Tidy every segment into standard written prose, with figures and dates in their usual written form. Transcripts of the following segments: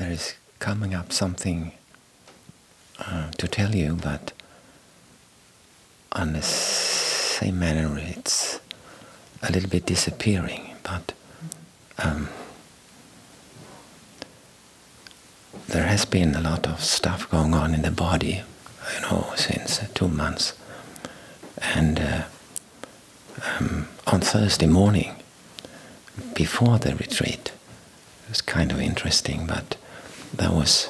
there is coming up something to tell you, but on the same manner it's a little bit disappearing. But there has been a lot of stuff going on in the body, since 2 months. And on Thursday morning, before the retreat, it was kind of interesting, but there was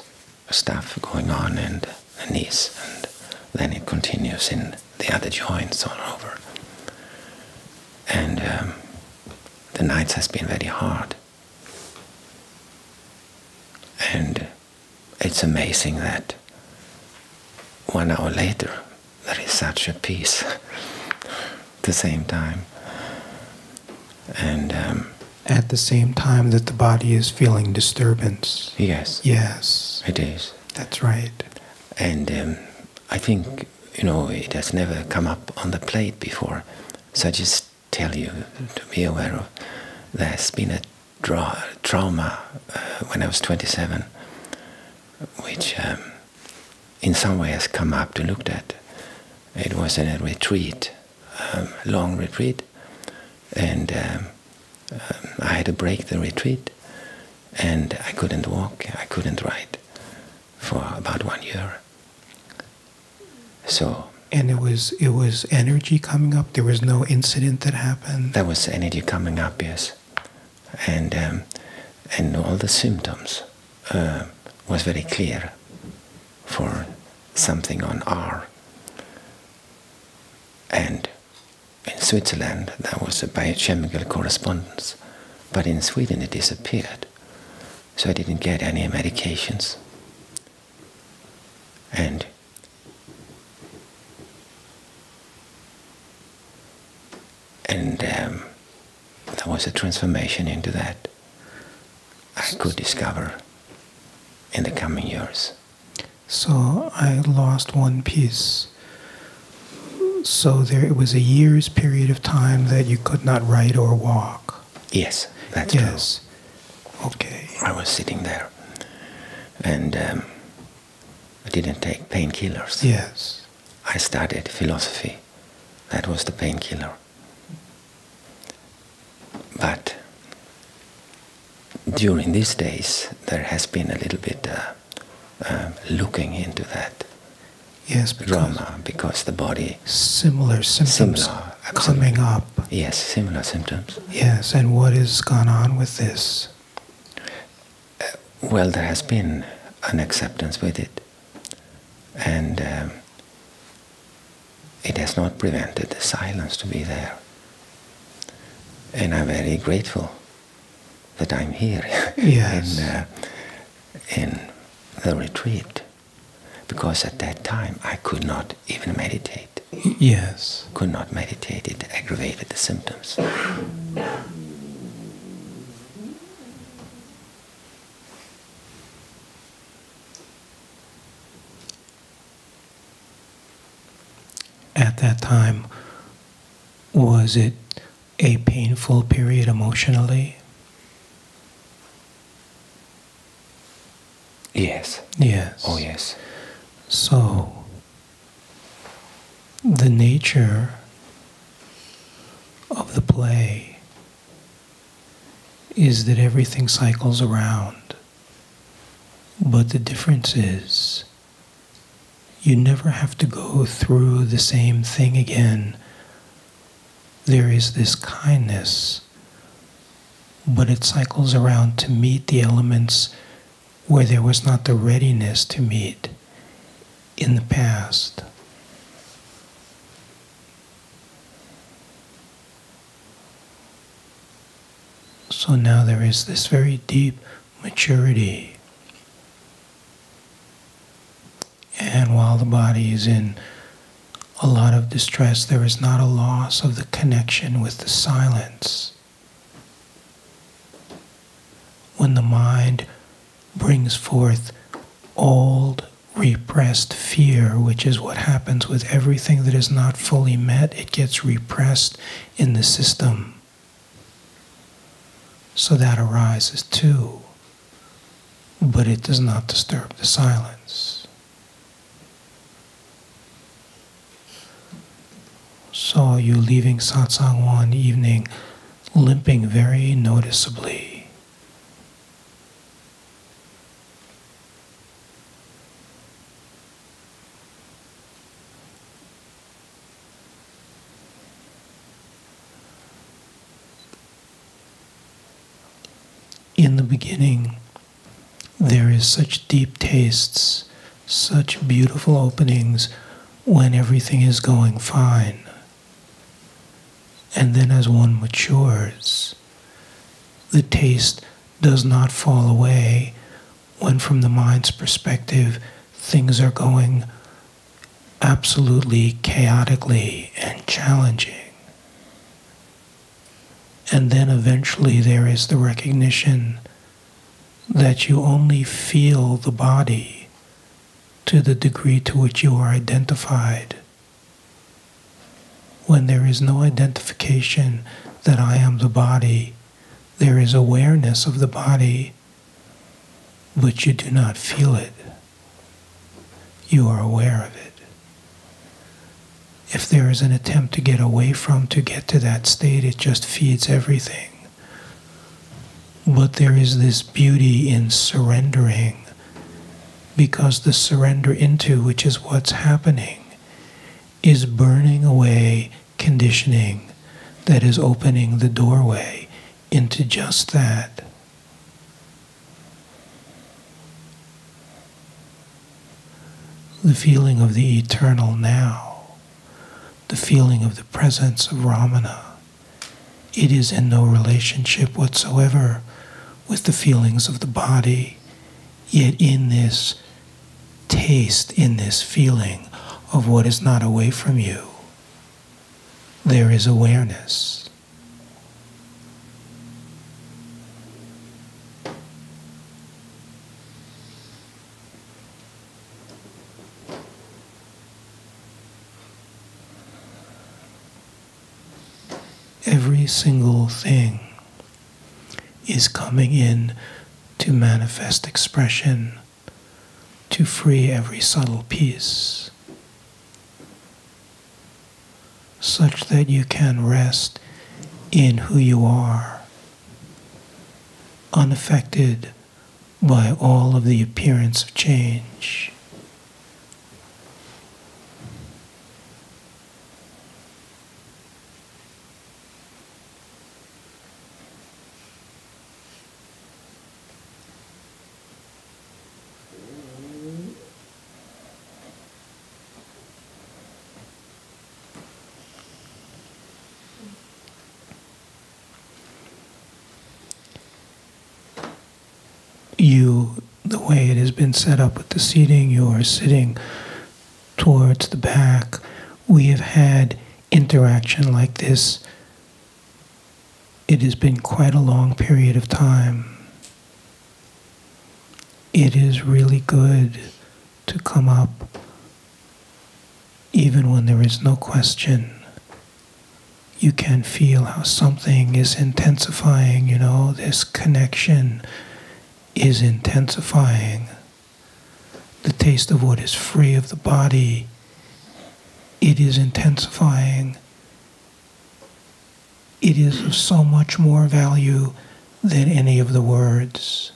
stuff going on in the knees, and then it continues in the other joints all over. And the nights has been very hard. And it's amazing that 1 hour later there is such a peace at the same time. And at the same time that the body is feeling disturbance. Yes. Yes. It is. That's right. And I think, it has never come up on the plate before. So I just tell you to be aware of. There's been a trauma when I was 27, which in some way has come up to look at. It was in a retreat, long retreat, and I had to break the retreat, and I couldn't walk, I couldn't write for about 1 year. So. And it was energy coming up. There was no incident that happened. There was energy coming up, yes, and all the symptoms was very clear for something on R. And in Switzerland there was a biochemical correspondence, but in Sweden it disappeared. So I didn't get any medications. And there was a transformation into that I could discover in the coming years. So I lost one piece. So it was a year's period of time that you could not write or walk. Yes, that's yes. true. Okay. I was sitting there, and I didn't take painkillers. Yes. I studied philosophy. That was the painkiller. But during these days, there has been a little bit looking into that. Yes, drama, because the body... Similar symptoms coming up. Yes, similar symptoms. Yes, and what has gone on with this? Well, there has been an acceptance with it. And it has not prevented the silence to be there. And I'm very grateful that I'm here yes. in the retreat. Because at that time I could not even meditate. Yes. Could not meditate, it aggravated the symptoms. At that time, was it a painful period emotionally? Yes. Yes. Oh, yes. So, the nature of the play is that everything cycles around, but the difference is you never have to go through the same thing again. There is this kindness, but it cycles around to meet the elements where there was not the readiness to meet in the past. So now there is this very deep maturity. And while the body is in a lot of distress, there is not a loss of the connection with the silence. When the mind brings forth old, repressed fear, which is what happens with everything that is not fully met, it gets repressed in the system. So that arises too. but it does not disturb the silence. Saw you leaving satsang one evening, limping very noticeably. In the beginning, there is such deep tastes, such beautiful openings when everything is going fine. And then as one matures, the taste does not fall away when from the mind's perspective things are going absolutely chaotically and challenging. And then eventually there is the recognition that you only feel the body to the degree to which you are identified. When there is no identification that I am the body, there is awareness of the body, but you do not feel it. You are aware of it. If there is an attempt to get away from, to get to that state, it just feeds everything. But there is this beauty in surrendering, because the surrender into, which is what's happening, is burning away conditioning that is opening the doorway into just that. The feeling of the eternal now, the feeling of the presence of Ramana, it is in no relationship whatsoever with the feelings of the body, yet in this taste, in this feeling of what is not away from you, there is awareness. Every single thing is coming in to manifest expression, to free every subtle piece, such that you can rest in who you are, unaffected by all of the appearance of change. The way it has been set up with the seating, you are sitting towards the back. We have had interaction like this. It has been quite a long period of time. It is really good to come up even when there is no question. You can feel how something is intensifying, this connection is intensifying. The taste of what is free of the body, it is intensifying. It is of so much more value than any of the words.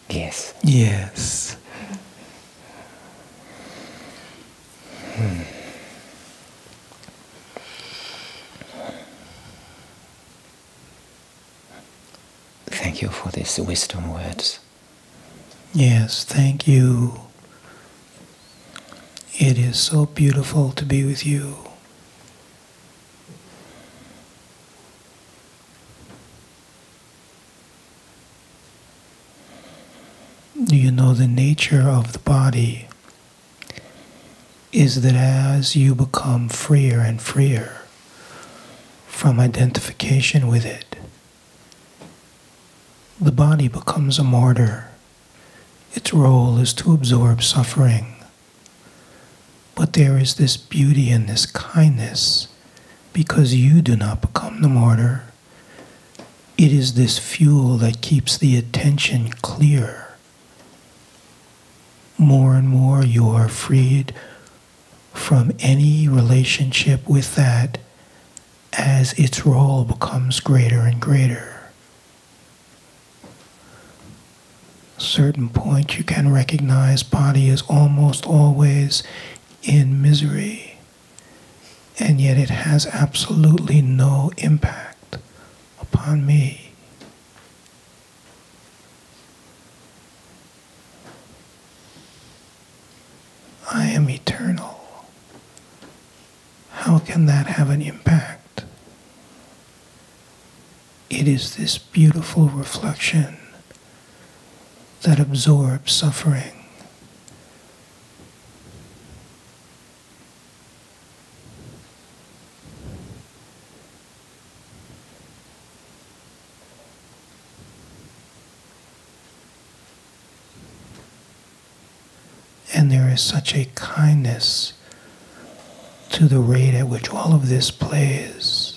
Yes. Yes. Thank you for these wisdom words. Yes, thank you. It is so beautiful to be with you. Do you know the nature of the body is that as you become freer and freer from identification with it, the body becomes a martyr. Its role is to absorb suffering. But there is this beauty and this kindness because you do not become the martyr. It is this fuel that keeps the attention clear. More and more you are freed from any relationship with that as its role becomes greater and greater. At a certain point you can recognize body is almost always in misery, and yet it has absolutely no impact upon me. I am eternal. How can that have an impact? It is this beautiful reflection that absorbs suffering. And there is such a kindness to the rate at which all of this plays.